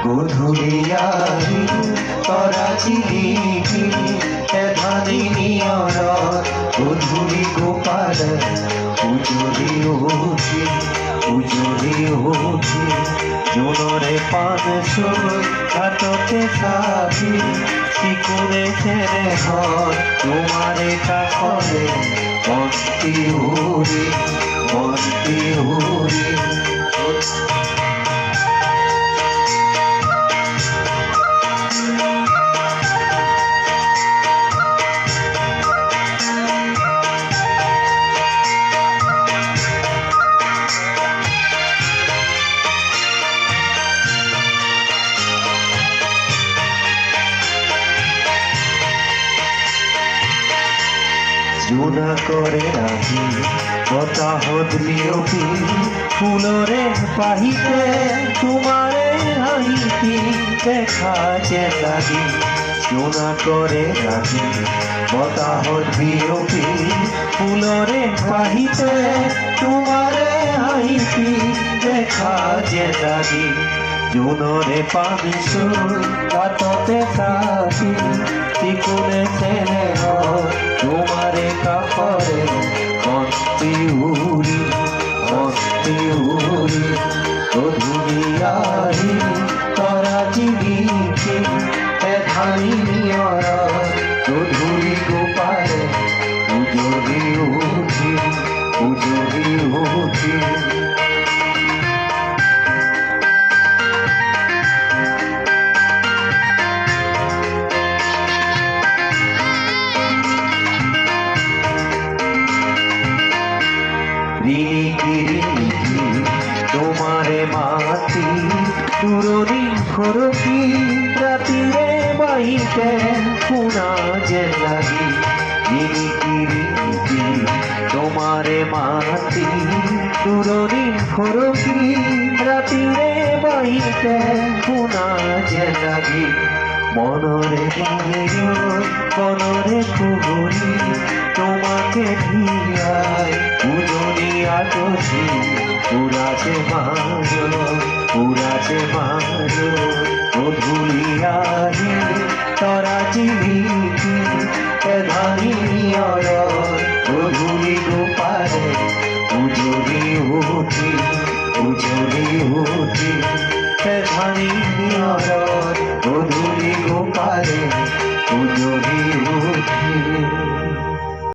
গধূলিয়াহি তৰা চিলিকি এধানি নিয়ৰ গধূলি গোপাল উজলি উঠি জোনৰে পান চুৰ ঘাটতে চাহি চিকুৰে চেৰে ঘৰ তোমাৰে কাষৰে বন্তি উৰি জোনা কৰে ৰাহি বতাহত বিয়পি ফুলৰে পাহিতে তোমাৰে হাঁহিতি দেখা যেন লাগি জোনা কৰে ৰাহি বতাহত বিয়পি ফুলৰে পাহিতে তোমাৰে হাঁহিতি দেখা যেন লাগি জোনৰে পানী চুৰ গাততে চাহি চিকুৰে চেৰে তোমারে কাপড়ে বন্তি উড়ি গধূলিয়াহি তৰা চিলিকি এধানি নিয়ৰ গধূলি গোপালে উজলি উঠি রিকি তোমারে মাতি দূরনি খরকি রাতিরে বাইতে শুনা যে লাগি রিকি তোমারে মাতি দূরনি খরকি রাতিরে বাইতে শুনা যে লাগি মনরে কুহুরি তোমাকে ভিয়ায় উজনি আটছি পুরাছে মাঝ গধূলিয়াহি তৰা চিলিকি এধানি নিয়ৰ গধূলি গোপালে উজলি উঠি এধানি নিয়ৰ গধূলি গোপালে উজলি উঠি